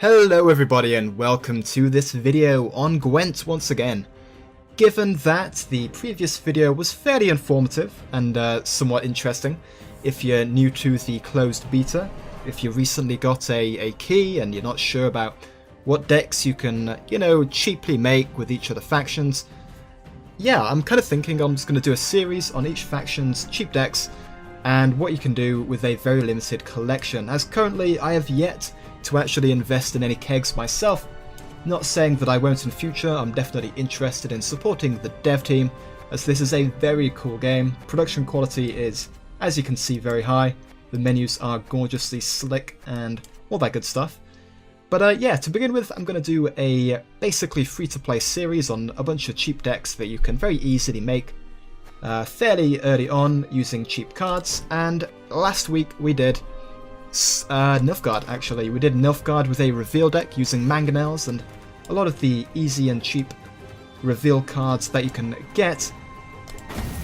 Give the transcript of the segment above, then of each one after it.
Hello everybody and welcome to this video on Gwent once again. Given that the previous video was fairly informative and somewhat interesting, if you're new to the closed beta, if you recently got a key and you're not sure about what decks you can, cheaply make with each of the factions, yeah, I'm kind of thinking I'm just going to do a series on each faction's cheap decks and what you can do with a very limited collection, as currently I have yet to actually invest in any kegs myself. Not saying that I won't in future, I'm definitely interested in supporting the dev team, as this is a very cool game. Production quality is, as you can see, very high. The menus are gorgeously slick and all that good stuff. But yeah, to begin with, I'm going to do a basically free-to-play series on a bunch of cheap decks that you can very easily make fairly early on using cheap cards, and last week we did Nilfgaard, actually. We did Nilfgaard with a reveal deck using mangonels and a lot of the easy and cheap reveal cards that you can get.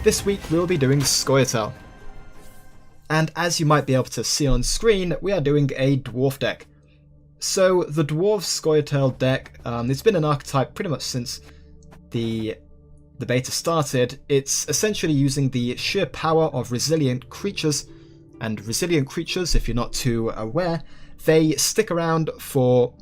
This week we'll be doing Scoia-tael. And as you might be able to see on screen, we are doing a dwarf deck. So the dwarf Scoia-tael deck, it's been an archetype pretty much since the beta started. It's essentially using the sheer power of resilient creatures. And resilient creatures, if you're not too aware, they stick around for,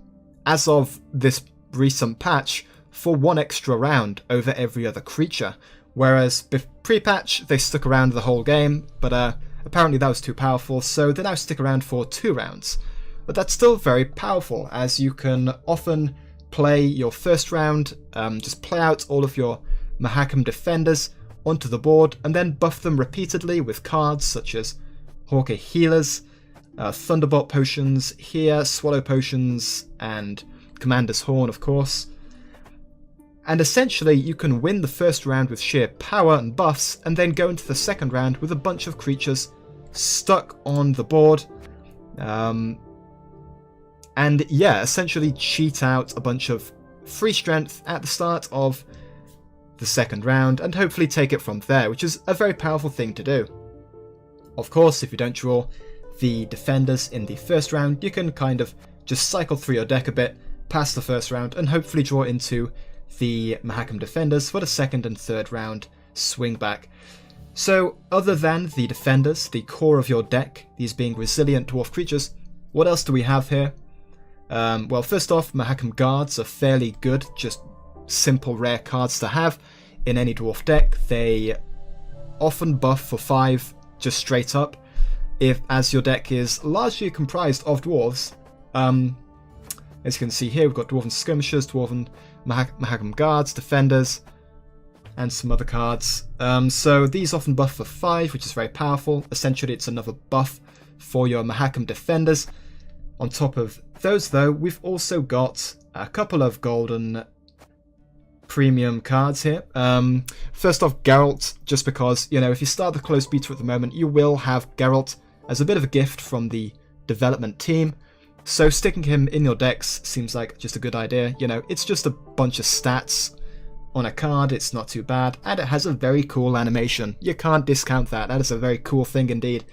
as of this recent patch, for one extra round over every other creature. Whereas pre-patch, they stuck around the whole game, but apparently that was too powerful, so they now stick around for 2 rounds. But that's still very powerful, as you can often play your first round, just play out all of your Mahakam Defenders onto the board, and then buff them repeatedly with cards such as Hawker Healers, Thunderbolt Potions here, Swallow Potions, and Commander's Horn, of course. And essentially, you can win the first round with sheer power and buffs, and then go into the second round with a bunch of creatures stuck on the board. And yeah, essentially cheat out a bunch of free strength at the start of the second round, and hopefully take it from there, which is a very powerful thing to do. Of course, if you don't draw the defenders in the first round, you can kind of just cycle through your deck a bit past the first round and hopefully draw into the Mahakam Defenders for the second and third round swing back. So other than the defenders, the core of your deck, these being resilient dwarf creatures, what else do we have here? Well, first off, Mahakam Guards are fairly good, just simple rare cards to have in any dwarf deck. They often buff for 5 just straight up, as your deck is largely comprised of dwarves. As you can see here, we've got Dwarven Skirmishers, Dwarven Mahakam Guards, Defenders, and some other cards. So these often buff for 5, which is very powerful. Essentially, it's another buff for your Mahakam Defenders. On top of those, though, we've also got a couple of golden premium cards here. First off, Geralt, just because, if you start the closed beta at the moment, you will have Geralt as a bit of a gift from the development team. So sticking him in your decks seems like just a good idea. It's just a bunch of stats on a card, it's not too bad, and it has a very cool animation. You can't discount that. That is a very cool thing indeed.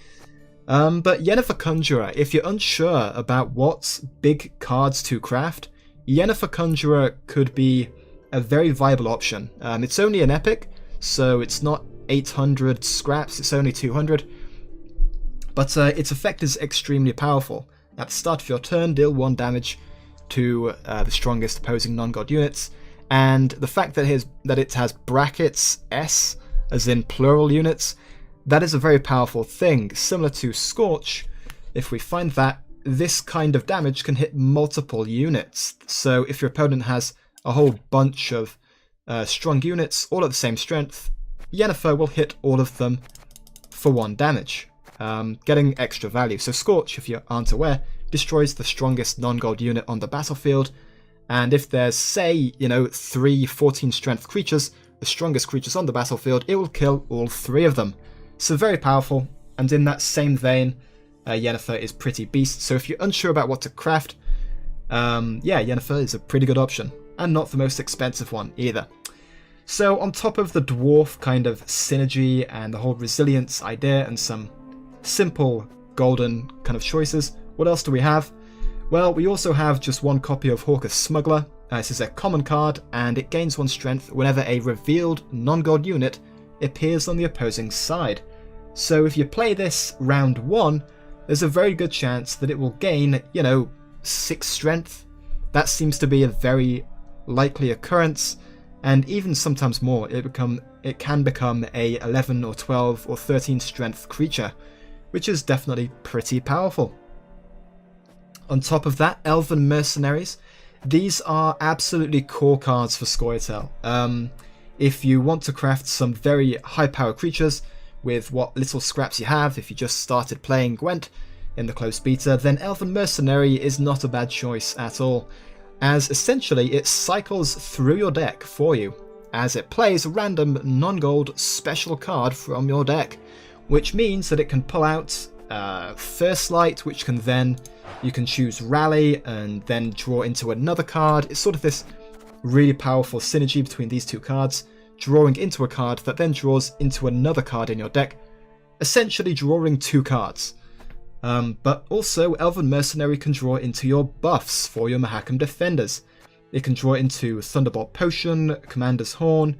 But Yennefer Conjurer, if you're unsure about what big cards to craft, Yennefer Conjurer could be a very viable option. It's only an epic, so it's not 800 scraps, it's only 200. But its effect is extremely powerful. At the start of your turn, deal 1 damage to the strongest opposing non-god units, and the fact that it has brackets S, as in plural units, that is a very powerful thing. Similar to Scorch, if we find that, this kind of damage can hit multiple units. So if your opponent has a whole bunch of strong units, all at the same strength, Yennefer will hit all of them for 1 damage, getting extra value. So Scorch, if you aren't aware, destroys the strongest non-gold unit on the battlefield, and if there's, say, 3 14 strength creatures, the strongest creatures on the battlefield, it will kill all 3 of them. So very powerful, and in that same vein, Yennefer is pretty beast. So if you're unsure about what to craft, yeah, Yennefer is a pretty good option. And not the most expensive one either. So on top of the dwarf kind of synergy and the whole resilience idea and some simple golden kind of choices, what else do we have? Well, we also have just one copy of Hawker Smuggler. This is a common card, and it gains 1 strength whenever a revealed non-god unit appears on the opposing side. So if you play this round 1, there's a very good chance that it will gain, 6 strength. That seems to be a very likely occurrence, and even sometimes more. It can become a 11 or 12 or 13 strength creature, which is definitely pretty powerful. On top of that, Elven Mercenaries. These are absolutely core cards for Scoia-tael. If you want to craft some very high power creatures with what little scraps you have, if you just started playing Gwent in the closed beta, then Elven Mercenary is not a bad choice at all, as essentially it cycles through your deck for you, as it plays a random non-gold special card from your deck, which means that it can pull out First Light, which can then, you can choose Rally and then draw into another card. It's sort of this really powerful synergy between these two cards, drawing into a card that then draws into another card in your deck, essentially drawing 2 cards. But also, Elven Mercenary can draw into your buffs for your Mahakam Defenders. It can draw into Thunderbolt Potion, Commander's Horn,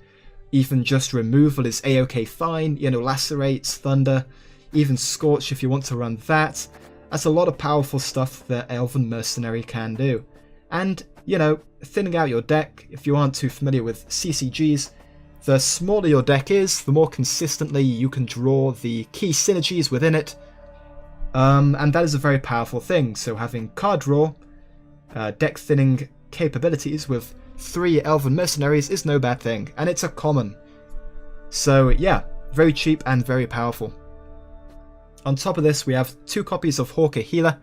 even just removal is a-okay fine, Lacerate, Thunder, even Scorch if you want to run that. That's a lot of powerful stuff that Elven Mercenary can do. And, thinning out your deck, if you aren't too familiar with CCGs, the smaller your deck is, the more consistently you can draw the key synergies within it. And that is a very powerful thing, so having card draw, deck thinning capabilities with 3 Elven Mercenaries is no bad thing, and it's a common. So yeah, very cheap and very powerful. On top of this, we have 2 copies of Hawker Healer.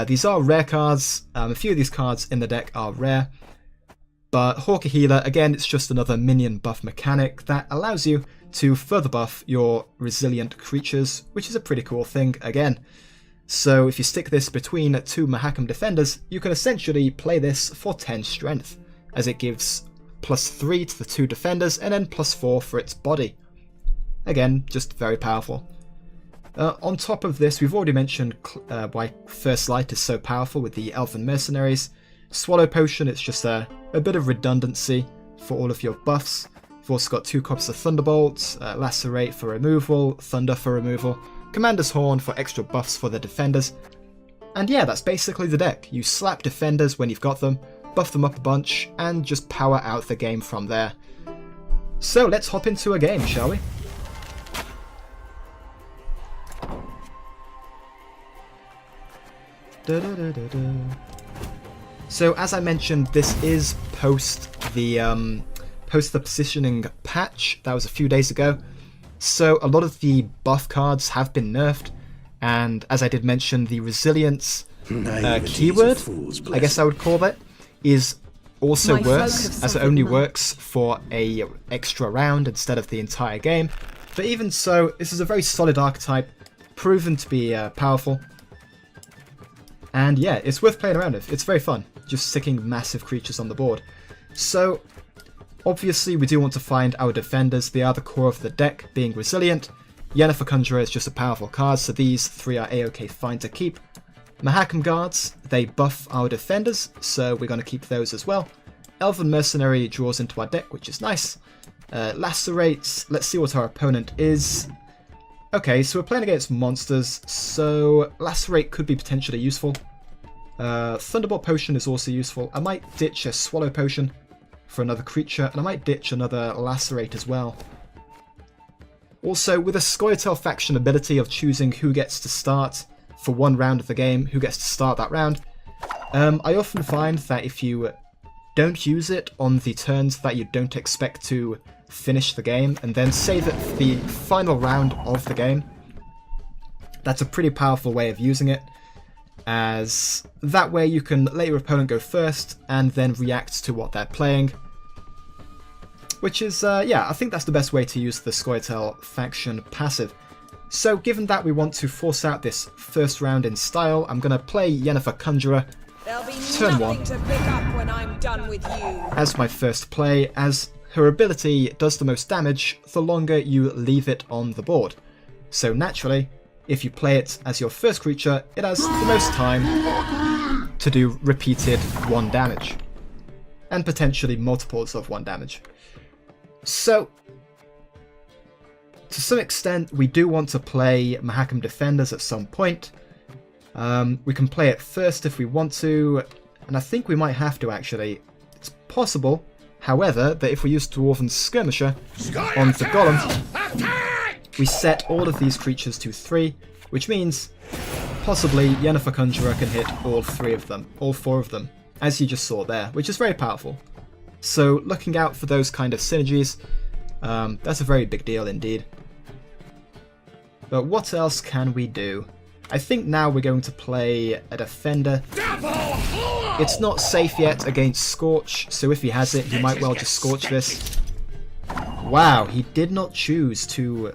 These are rare cards. A few of these cards in the deck are rare. But Hawker Healer, again, it's just another minion buff mechanic that allows you to further buff your resilient creatures, which is a pretty cool thing, again. So if you stick this between 2 Mahakam Defenders, you can essentially play this for 10 strength, as it gives +3 to the 2 defenders and then +4 for its body. Again, just very powerful. On top of this, we've already mentioned why First Light is so powerful with the Elven Mercenaries. Swallow Potion, it's just a bit of redundancy for all of your buffs. We've also got 2 copies of Thunderbolt, Lacerate for removal, Thunder for removal, Commander's Horn for extra buffs for the defenders. And yeah, that's basically the deck. You slap defenders when you've got them, buff them up a bunch, and just power out the game from there. So let's hop into a game, shall we? So as I mentioned, this is post the positioning patch. That was a few days ago. So a lot of the buff cards have been nerfed, and as I did mention, the resilience keyword, I guess I would call it, is also worse, as it only works for a extra round instead of the entire game. But even so, this is a very solid archetype, proven to be powerful. And yeah, it's worth playing around with. It's very fun, just sticking massive creatures on the board. So, obviously we do want to find our defenders. They are the core of the deck, being resilient. Yennefer Conjurer is just a powerful card, so these 3 are a-okay fine to keep. Mahakam Guards, they buff our defenders, so we're going to keep those as well. Elven Mercenary draws into our deck, which is nice. Lacerates, let's see what our opponent is. Okay, so we're playing against monsters, so Lacerate could be potentially useful. Thunderbolt Potion is also useful. I might ditch a Swallow Potion for another creature, and I might ditch another Lacerate as well. Also, with a Scoia-tael faction ability of choosing who gets to start for one round of the game, who gets to start that round, I often find that if you don't use it on the turns that you don't expect to finish the game, and then save it for the final round of the game, that's a pretty powerful way of using it, as that way you can let your opponent go first and then react to what they're playing, which is, yeah, I think that's the best way to use the Scoia-tael faction passive. So given that we want to force out this first round in style, I'm going to play Yennefer Conjurer turn 1 to pick up when I'm done with you. As my first play, as her ability does the most damage the longer you leave it on the board. So naturally, if you play it as your first creature, it has the most time to do repeated 1 damage. And potentially multiples of 1 damage. So, to some extent, we do want to play Mahakam Defenders at some point. We can play it first if we want to, and I think we might have to actually. It's possible, however, that if we use Dwarven Skirmisher on the Golem, we set all of these creatures to 3, which means possibly Yennefer Conjurer can hit all 4 of them, as you just saw there, which is very powerful. So looking out for those kind of synergies, that's a very big deal indeed. But what else can we do? I think now we're going to play a Defender. It's not safe yet against Scorch, so if he has it, he might well just Scorch this. Wow, he did not choose to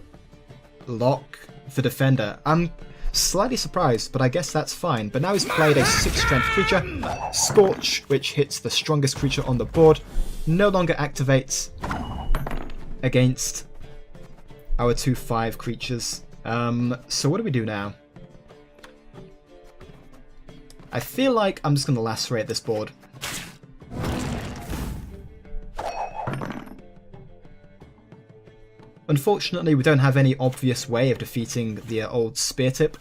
lock the Defender. I'm slightly surprised, but I guess that's fine. But now he's played a 6 strength creature, Scorch, which hits the strongest creature on the board, no longer activates against our 2/5 creatures. So what do we do now? I feel like I'm just going to lacerate this board. Unfortunately, we don't have any obvious way of defeating the old spear tip.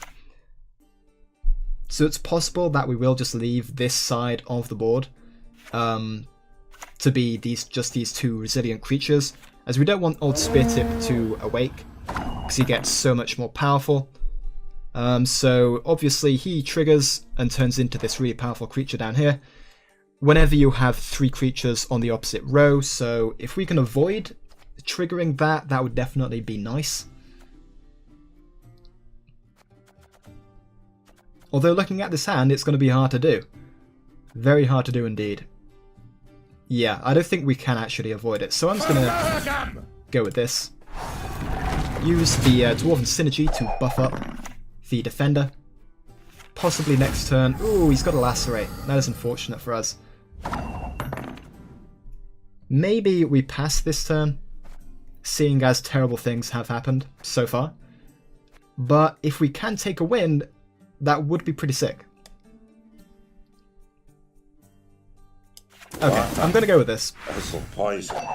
So it's possible that we will just leave this side of the board to be just these 2 resilient creatures, as we don't want old spear tip to awake, because he gets so much more powerful. So obviously he triggers and turns into this really powerful creature down here whenever you have 3 creatures on the opposite row. So if we can avoid triggering that, that would definitely be nice. Although looking at this hand, it's going to be hard to do. Very hard to do indeed. Yeah, I don't think we can actually avoid it. So I'm just going to go with this. Use the Dwarven Synergy to buff up the Defender. Possibly next turn. Ooh, he's got a Lacerate. That is unfortunate for us. Maybe we pass this turn, seeing as terrible things have happened so far. But if we can take a win, that would be pretty sick. Okay, I'm going to go with this.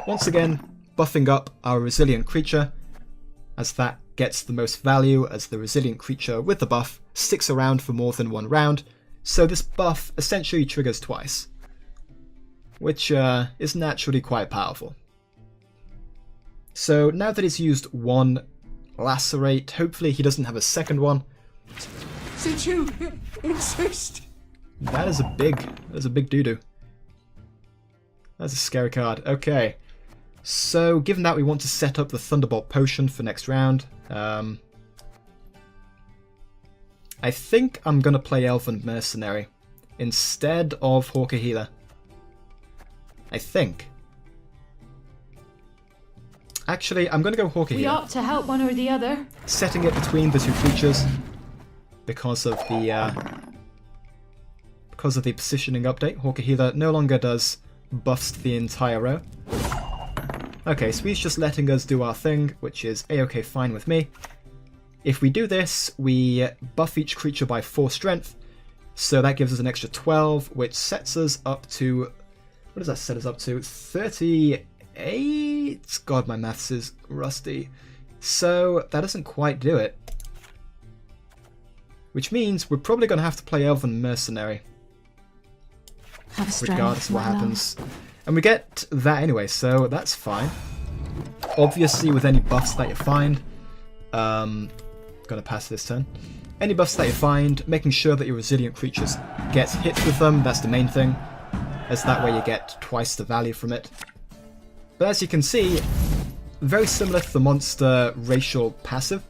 Once again, buffing up our resilient creature, as that gets the most value, as the resilient creature with the buff sticks around for more than 1 round. So this buff essentially triggers twice, which is naturally quite powerful. So now that he's used 1 Lacerate, hopefully he doesn't have a second one. Since you insist. That is a big doo-doo. That's a scary card. Okay. So, given that we want to set up the Thunderbolt Potion for next round, I think I'm going to play Elven Mercenary instead of Hawker Healer. I think. Actually, I'm going to go Hawker Healer. We ought to help one or the other. Setting it between the 2 creatures because of the positioning update. Hawker Healer no longer does buffs to the entire row. Okay, so he's just letting us do our thing, which is a-okay fine with me. If we do this, we buff each creature by 4 strength, so that gives us an extra 12, which sets us up to... What does that set us up to? 38? God, my maths is rusty. So that doesn't quite do it. Which means we're probably going to have to play Elven Mercenary, regardless of what happens. And we get that anyway, so that's fine. Obviously, with any buffs that you find, gonna pass this turn. Any buffs that you find, making sure that your resilient creatures get hit with them, that's the main thing, as that way you get twice the value from it. But as you can see, very similar to the monster racial passive,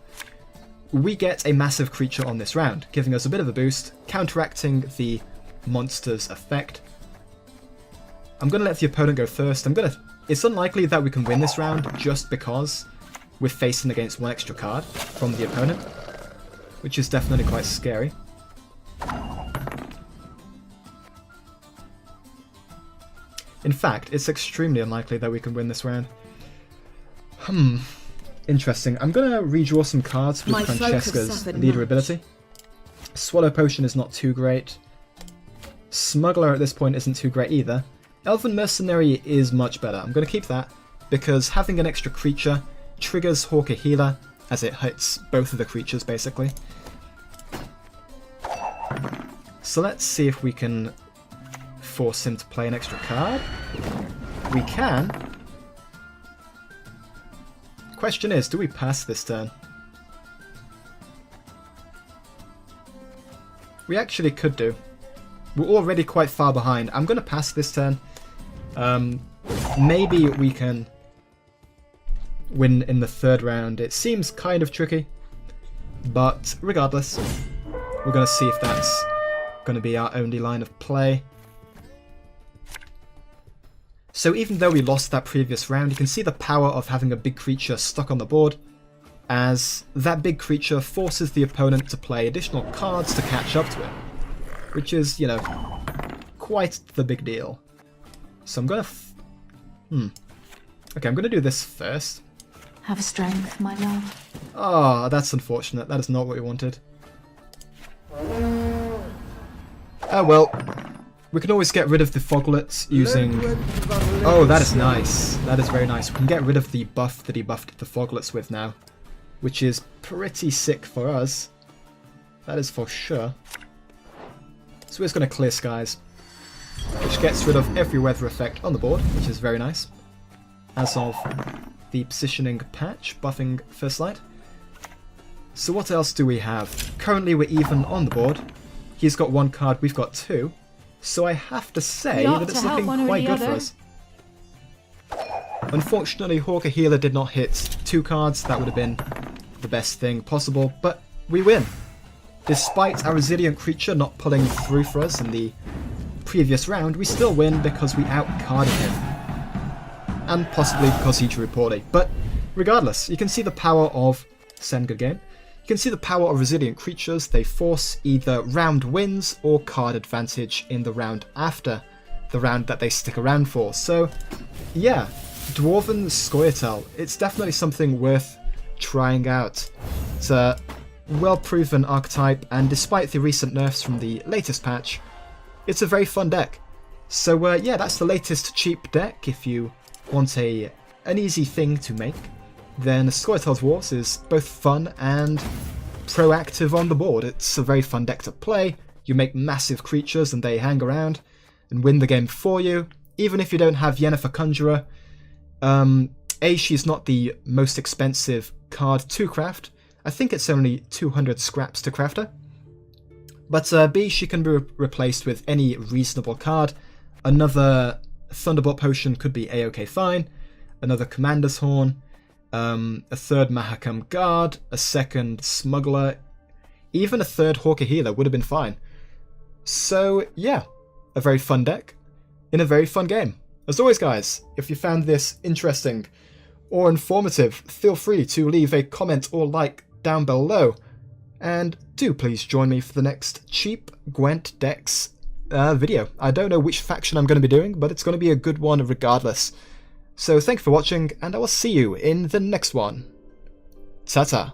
we get a massive creature on this round, giving us a bit of a boost, counteracting the monster's effect. I'm going to let the opponent go first. It's unlikely that we can win this round just because we're facing against 1 extra card from the opponent, which is definitely quite scary. In fact, it's extremely unlikely that we can win this round. Interesting. I'm going to redraw some cards with Francesca's leader ability. Swallow Potion is not too great. Smuggler at this point isn't too great either. Elven Mercenary is much better. I'm going to keep that, because having an extra creature triggers Hawker Healer, as it hits both of the creatures, basically. So let's see if we can force him to play an extra card. We can. Question is, do we pass this turn? We actually could do. We're already quite far behind. I'm going to pass this turn. Maybe we can win in the third round. It seems kind of tricky, but regardless, we're going to see if that's going to be our only line of play. So even though we lost that previous round, you can see the power of having a big creature stuck on the board, as that big creature forces the opponent to play additional cards to catch up to it, which is, you know, quite the big deal. So I'm gonna... Okay, I'm gonna do this first. Have strength, my love. Oh, that's unfortunate. That is not what we wanted. Oh well. We can always get rid of the foglets using... Oh, that is nice. That is very nice. We can get rid of the buff that he buffed the foglets with now, which is pretty sick for us. That is for sure. So we're just going to clear skies, which gets rid of every weather effect on the board, which is very nice. As of the positioning patch, buffing First Light. So what else do we have? Currently we're even on the board. He's got one card, we've got two. So I have to say that it's looking quite good for us. Unfortunately, Hawker Healer did not hit two cards. That would have been the best thing possible, but we win. Despite our resilient creature not pulling through for us in the previous round, we still win because we outcarded him. And possibly because he drew poorly. But regardless, you can see the power of... Send good game. You can see the power of resilient creatures. They force either round wins or card advantage in the round after the round that they stick around for. So, yeah, Dwarven Scoia-tael, it's definitely something worth trying out. It's a well-proven archetype, and despite the recent nerfs from the latest patch, it's a very fun deck. So, yeah, that's the latest cheap deck. If you want an easy thing to make, then Scoia-tael's Wars is both fun and proactive on the board. It's a very fun deck to play. You make massive creatures and they hang around and win the game for you. Even if you don't have Yennefer Conjurer, A, she's not the most expensive card to craft. I think it's only 200 scraps to craft her. But B, she can be replaced with any reasonable card. Another Thunderbolt Potion could be a-okay fine. Another Commander's Horn. A third Mahakam Guard, a second Smuggler, even a third Hawker Healer would have been fine. So yeah, a very fun deck in a very fun game. As always guys, if you found this interesting or informative, feel free to leave a comment or like down below. And do please join me for the next cheap Gwent decks video. I don't know which faction I'm going to be doing, but it's going to be a good one regardless. So thank you for watching, and I will see you in the next one. Ta-ta.